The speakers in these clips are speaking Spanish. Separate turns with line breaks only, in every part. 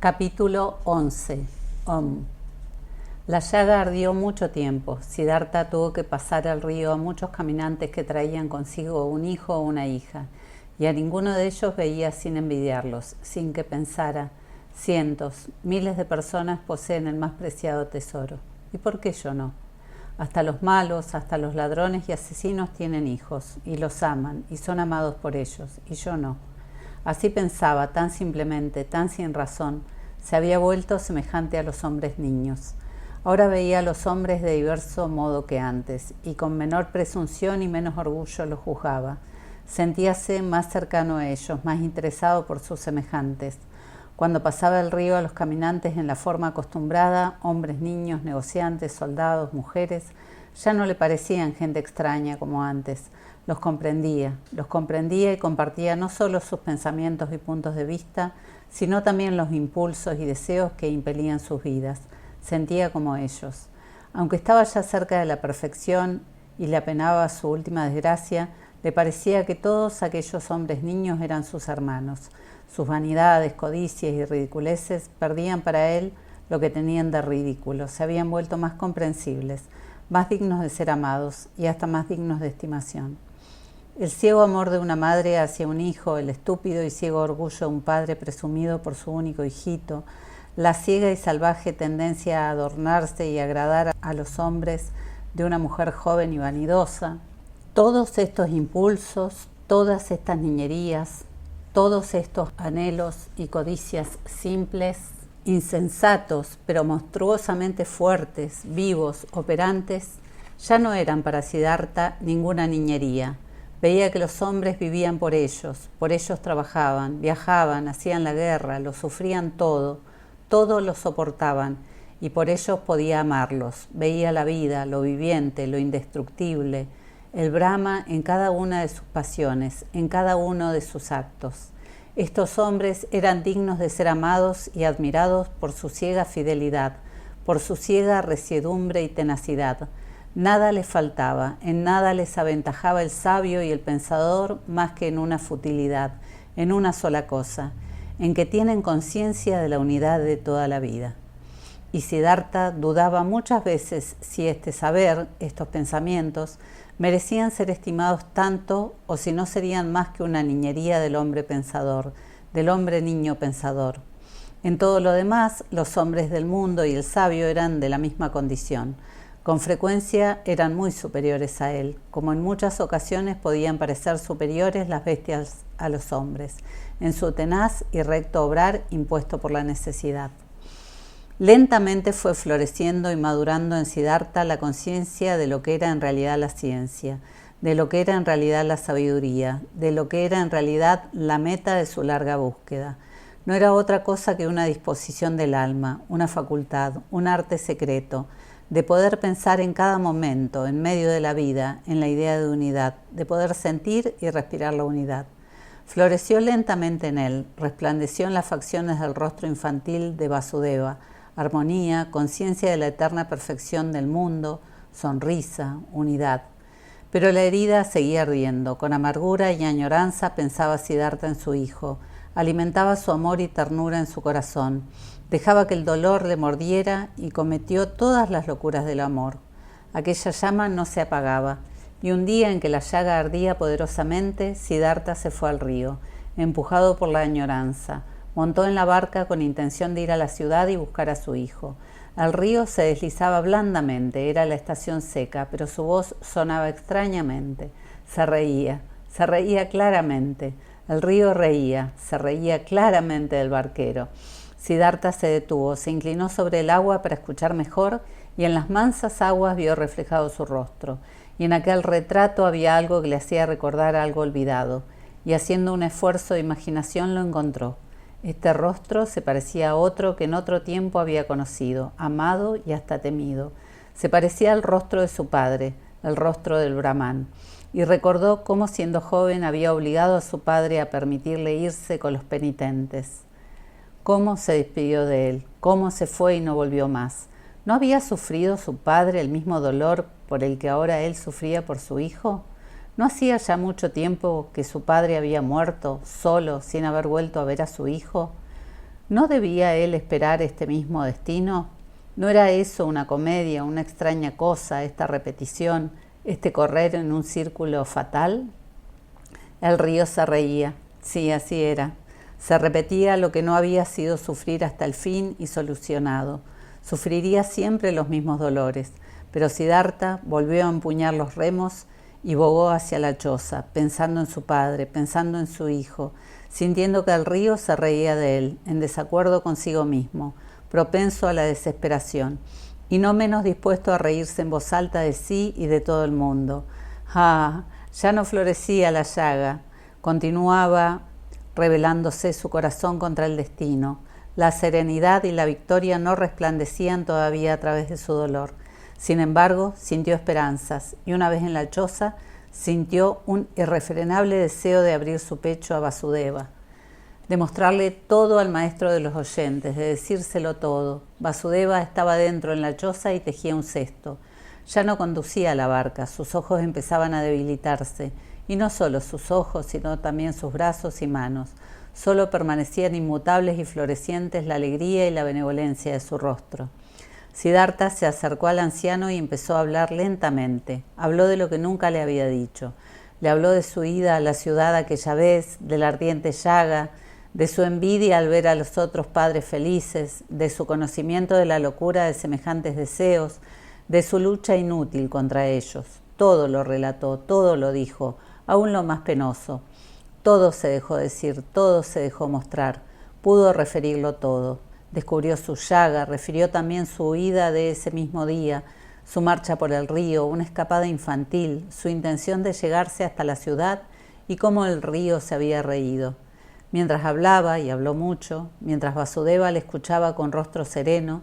Capítulo 11. Om. La llaga ardió mucho tiempo. Siddhartha tuvo que pasar al río a muchos caminantes que traían consigo un hijo o una hija, y a ninguno de ellos veía sin envidiarlos, sin que pensara: cientos, miles de personas poseen el más preciado tesoro. ¿Y por qué yo no? Hasta los malos, hasta los ladrones y asesinos tienen hijos, y los aman, y son amados por ellos, y yo no. Así pensaba, tan simplemente, tan sin razón. Se había vuelto semejante a los hombres niños. Ahora veía a los hombres de diverso modo que antes, y con menor presunción y menos orgullo los juzgaba. Sentíase más cercano a ellos, más interesado por sus semejantes. Cuando pasaba el río a los caminantes en la forma acostumbrada, hombres, niños, negociantes, soldados, mujeres, ya no le parecían gente extraña como antes. Los comprendía y compartía no solo sus pensamientos y puntos de vista, sino también los impulsos y deseos que impelían sus vidas. Sentía como ellos. Aunque estaba ya cerca de la perfección y le apenaba su última desgracia, le parecía que todos aquellos hombres niños eran sus hermanos. Sus vanidades, codicias y ridiculeces perdían para él lo que tenían de ridículo, se habían vuelto más comprensibles, más dignos de ser amados y hasta más dignos de estimación. El ciego amor de una madre hacia un hijo, el estúpido y ciego orgullo de un padre presumido por su único hijito, la ciega y salvaje tendencia a adornarse y agradar a los hombres de una mujer joven y vanidosa, todos estos impulsos, todas estas niñerías, todos estos anhelos y codicias simples, insensatos, pero monstruosamente fuertes, vivos, operantes, ya no eran para Siddhartha ninguna niñería. Veía que los hombres vivían por ellos trabajaban, viajaban, hacían la guerra, lo sufrían todo lo soportaban, y por ellos podía amarlos. Veía la vida, lo viviente, lo indestructible, el Brahma en cada una de sus pasiones, en cada uno de sus actos. Estos hombres eran dignos de ser amados y admirados por su ciega fidelidad, por su ciega resiedumbre y tenacidad. Nada les faltaba, en nada les aventajaba el sabio y el pensador más que en una futilidad, en una sola cosa, en que tienen conciencia de la unidad de toda la vida. Y Siddhartha dudaba muchas veces si este saber, estos pensamientos, merecían ser estimados tanto o si no serían más que una niñería del hombre pensador, del hombre niño pensador. En todo lo demás, los hombres del mundo y el sabio eran de la misma condición. Con frecuencia eran muy superiores a él, como en muchas ocasiones podían parecer superiores las bestias a los hombres, en su tenaz y recto obrar impuesto por la necesidad. Lentamente fue floreciendo y madurando en Siddhartha la conciencia de lo que era en realidad la ciencia, de lo que era en realidad la sabiduría, de lo que era en realidad la meta de su larga búsqueda. No era otra cosa que una disposición del alma, una facultad, un arte secreto, de poder pensar en cada momento, en medio de la vida, en la idea de unidad, de poder sentir y respirar la unidad. Floreció lentamente en él, resplandeció en las facciones del rostro infantil de Vasudeva, armonía, conciencia de la eterna perfección del mundo, sonrisa, unidad. Pero la herida seguía ardiendo, con amargura y añoranza pensaba Siddhartha en su hijo, alimentaba su amor y ternura en su corazón, dejaba que el dolor le mordiera y cometió todas las locuras del amor. Aquella llama no se apagaba, y un día en que la llaga ardía poderosamente, Siddhartha se fue al río, empujado por la añoranza. Montó en la barca con intención de ir a la ciudad y buscar a su hijo. El río se deslizaba blandamente, era la estación seca, pero su voz sonaba extrañamente. Se reía claramente. El río se reía claramente del barquero. Siddhartha se detuvo, se inclinó sobre el agua para escuchar mejor y en las mansas aguas vio reflejado su rostro. Y en aquel retrato había algo que le hacía recordar algo olvidado, y haciendo un esfuerzo de imaginación lo encontró. Este rostro se parecía a otro que en otro tiempo había conocido, amado y hasta temido. Se parecía al rostro de su padre, el rostro del Brahman, y recordó cómo siendo joven había obligado a su padre a permitirle irse con los penitentes. Cómo se despidió de él, cómo se fue y no volvió más. ¿No había sufrido su padre el mismo dolor por el que ahora él sufría por su hijo? ¿No hacía ya mucho tiempo que su padre había muerto, solo, sin haber vuelto a ver a su hijo? ¿No debía él esperar este mismo destino? ¿No era eso una comedia, una extraña cosa, esta repetición, este correr en un círculo fatal? El río se reía. Sí, así era. Se repetía lo que no había sido sufrir hasta el fin y solucionado. Sufriría siempre los mismos dolores, pero Siddhartha volvió a empuñar los remos y bogó hacia la choza, pensando en su padre, pensando en su hijo, sintiendo que el río se reía de él, en desacuerdo consigo mismo, propenso a la desesperación, y no menos dispuesto a reírse en voz alta de sí y de todo el mundo. Ah, ya no florecía la llaga, continuaba rebelándose su corazón contra el destino. La serenidad y la victoria no resplandecían todavía a través de su dolor. Sin embargo, sintió esperanzas, y una vez en la choza, sintió un irrefrenable deseo de abrir su pecho a Vasudeva, de mostrarle todo al maestro de los oyentes, de decírselo todo. Vasudeva estaba dentro en la choza y tejía un cesto. Ya no conducía la barca, sus ojos empezaban a debilitarse, y no solo sus ojos, sino también sus brazos y manos. Solo permanecían inmutables y florecientes la alegría y la benevolencia de su rostro. Siddhartha se acercó al anciano y empezó a hablar lentamente. Habló de lo que nunca le había dicho. Le habló de su ida a la ciudad aquella vez, de la ardiente llaga, de su envidia al ver a los otros padres felices, de su conocimiento de la locura de semejantes deseos, de su lucha inútil contra ellos. Todo lo relató, todo lo dijo, aún lo más penoso. Todo se dejó decir, todo se dejó mostrar. Pudo referirlo todo. Descubrió su llaga, refirió también su huida de ese mismo día, su marcha por el río, una escapada infantil, su intención de llegarse hasta la ciudad y cómo el río se había reído. Mientras hablaba, y habló mucho, mientras Vasudeva le escuchaba con rostro sereno,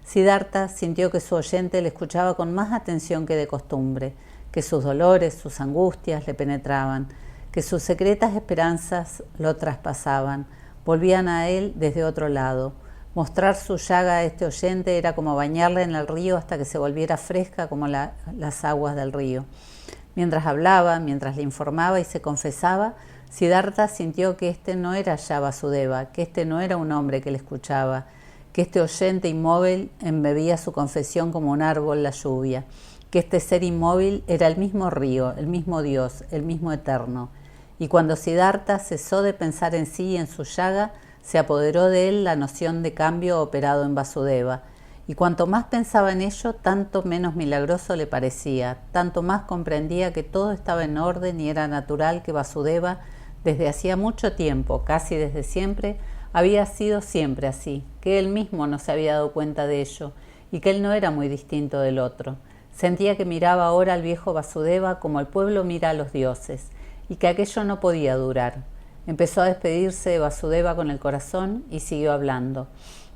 Siddhartha sintió que su oyente le escuchaba con más atención que de costumbre, que sus dolores, sus angustias le penetraban, que sus secretas esperanzas lo traspasaban, volvían a él desde otro lado. Mostrar su llaga a este oyente era como bañarla en el río hasta que se volviera fresca como las aguas del río. Mientras hablaba, mientras le informaba y se confesaba, Siddhartha sintió que este no era ya Vasudeva, que este no era un hombre que le escuchaba, que este oyente inmóvil embebía su confesión como un árbol la lluvia, que este ser inmóvil era el mismo río, el mismo Dios, el mismo eterno. Y cuando Siddhartha cesó de pensar en sí y en su llaga, se apoderó de él la noción de cambio operado en Vasudeva, y cuanto más pensaba en ello, tanto menos milagroso le parecía, tanto más comprendía que todo estaba en orden y era natural que Vasudeva, desde hacía mucho tiempo, casi desde siempre, había sido siempre así, que él mismo no se había dado cuenta de ello, y que él no era muy distinto del otro. Sentía que miraba ahora al viejo Vasudeva como el pueblo mira a los dioses, y que aquello no podía durar. Empezó a despedirse de Vasudeva con el corazón y siguió hablando.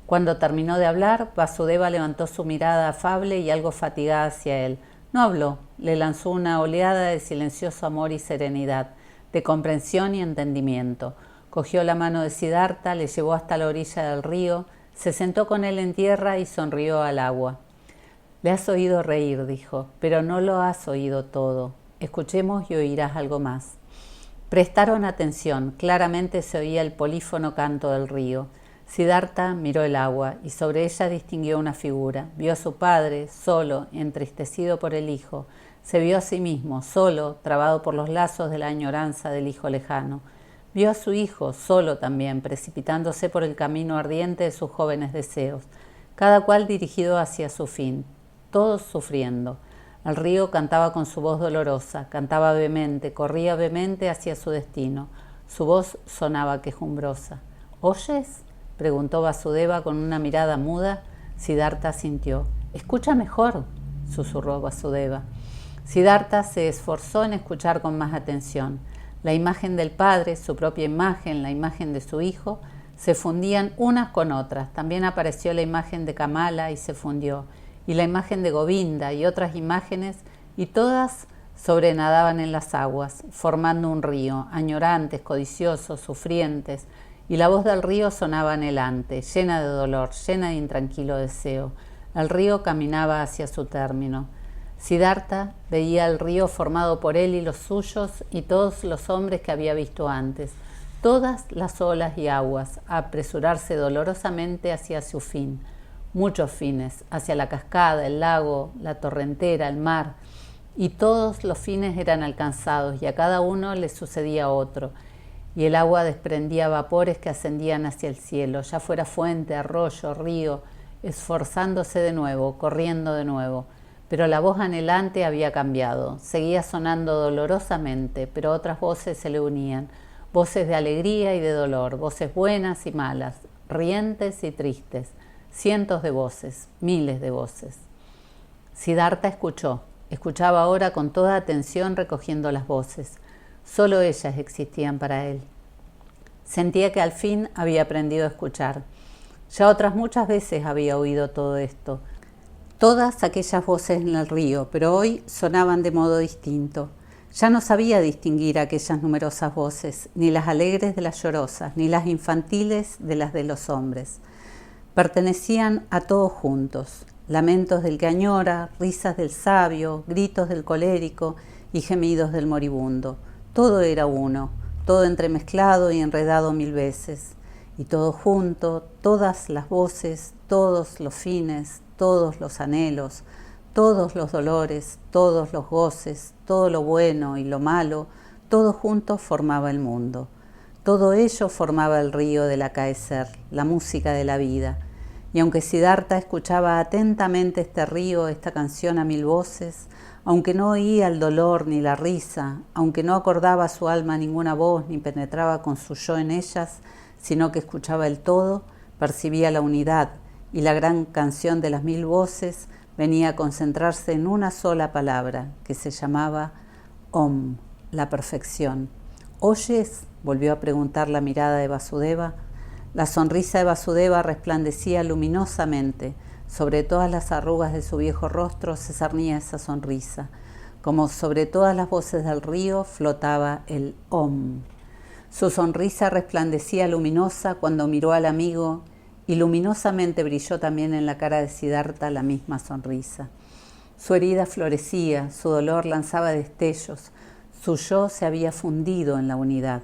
Cuando terminó de hablar, Vasudeva levantó su mirada afable y algo fatigada hacia él. No habló, le lanzó una oleada de silencioso amor y serenidad, de comprensión y entendimiento. Cogió la mano de Siddhartha, le llevó hasta la orilla del río, se sentó con él en tierra y sonrió al agua. Le has oído reír, dijo, pero no lo has oído todo. Escuchemos y oirás algo más. Prestaron atención, claramente se oía el polífono canto del río. Siddhartha miró el agua y sobre ella distinguió una figura. Vio a su padre, solo, entristecido por el hijo. Se vio a sí mismo, solo, trabado por los lazos de la añoranza del hijo lejano. Vio a su hijo, solo también, precipitándose por el camino ardiente de sus jóvenes deseos, cada cual dirigido hacia su fin, todos sufriendo. El río cantaba con su voz dolorosa, cantaba vehemente, corría vehemente hacia su destino. Su voz sonaba quejumbrosa. ¿Oyes?, preguntó Vasudeva con una mirada muda. Siddhartha asintió. «Escucha mejor», susurró Vasudeva. Siddhartha se esforzó en escuchar con más atención. La imagen del padre, su propia imagen, la imagen de su hijo, se fundían unas con otras. También apareció la imagen de Kamala y se fundió, y la imagen de Govinda y otras imágenes, y todas sobrenadaban en las aguas, formando un río, añorantes, codiciosos, sufrientes, y la voz del río sonaba anhelante, llena de dolor, llena de intranquilo deseo. El río caminaba hacia su término. Siddhartha veía el río formado por él y los suyos y todos los hombres que había visto antes. todas las olas y aguas, a apresurarse dolorosamente hacia su fin, muchos fines, hacia la cascada, el lago, la torrentera, el mar, y todos los fines eran alcanzados y a cada uno le sucedía otro, y el agua desprendía vapores que ascendían hacia el cielo, ya fuera fuente, arroyo, río, esforzándose de nuevo, corriendo de nuevo. Pero la voz anhelante había cambiado, seguía sonando dolorosamente, pero otras voces se le unían, voces de alegría y de dolor, voces buenas y malas, rientes y tristes, cientos de voces, miles de voces. Siddhartha escuchaba ahora con toda atención recogiendo las voces. Solo ellas existían para él. Sentía que al fin había aprendido a escuchar. Ya otras muchas veces había oído todo esto, todas aquellas voces en el río, pero hoy sonaban de modo distinto. Ya no sabía distinguir aquellas numerosas voces, ni las alegres de las llorosas, ni las infantiles de las de los hombres. Pertenecían a todos juntos, lamentos del que añora, risas del sabio, gritos del colérico y gemidos del moribundo. Todo era uno, todo entremezclado y enredado mil veces, y todo junto, todas las voces, todos los fines, todos los anhelos, todos los dolores, todos los goces, todo lo bueno y lo malo, todo junto formaba el mundo. Todo ello formaba el río del acaecer, la música de la vida. Y aunque Siddhartha escuchaba atentamente este río, esta canción a mil voces, aunque no oía el dolor ni la risa, aunque no acordaba a su alma ninguna voz ni penetraba con su yo en ellas, sino que escuchaba el todo, percibía la unidad, y la gran canción de las mil voces venía a concentrarse en una sola palabra, que se llamaba Om, la perfección. ¿Oyes?, volvió a preguntar la mirada de Vasudeva. La sonrisa de Vasudeva resplandecía luminosamente. Sobre todas las arrugas de su viejo rostro se cernía esa sonrisa. Como sobre todas las voces del río flotaba el Om. Su sonrisa resplandecía luminosa cuando miró al amigo, y luminosamente brilló también en la cara de Siddhartha la misma sonrisa. Su herida florecía, su dolor lanzaba destellos, su yo se había fundido en la unidad.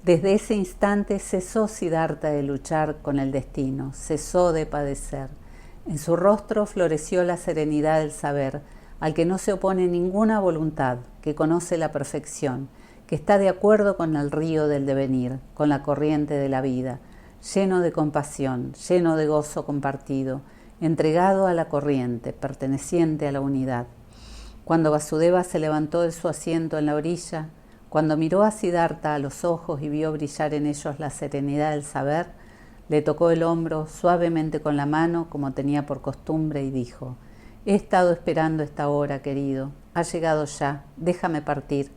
Desde ese instante cesó Siddhartha de luchar con el destino, cesó de padecer. En su rostro floreció la serenidad del saber, al que no se opone ninguna voluntad, que conoce la perfección, que está de acuerdo con el río del devenir, con la corriente de la vida, lleno de compasión, lleno de gozo compartido, entregado a la corriente, perteneciente a la unidad. Cuando Vasudeva se levantó de su asiento en la orilla, cuando miró a Siddhartha a los ojos y vio brillar en ellos la serenidad del saber, le tocó el hombro suavemente con la mano como tenía por costumbre y dijo: «He estado esperando esta hora, querido. Ha llegado ya. Déjame partir.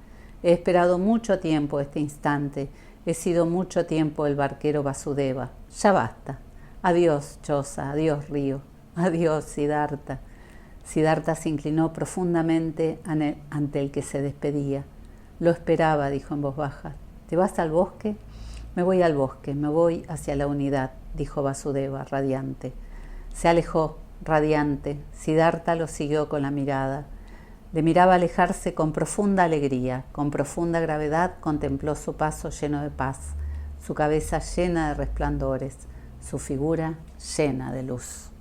He esperado mucho tiempo este instante. He sido mucho tiempo el barquero Vasudeva. Ya basta. Adiós, choza. Adiós, río. Adiós, Siddhartha». Siddhartha se inclinó profundamente ante el que se despedía. «Lo esperaba», dijo en voz baja. «¿Te vas al bosque?» «Me voy al bosque, me voy hacia la unidad», dijo Vasudeva, radiante. Se alejó, radiante. Siddhartha lo siguió con la mirada. Le miraba alejarse con profunda alegría, con profunda gravedad contempló su paso lleno de paz, su cabeza llena de resplandores, su figura llena de luz.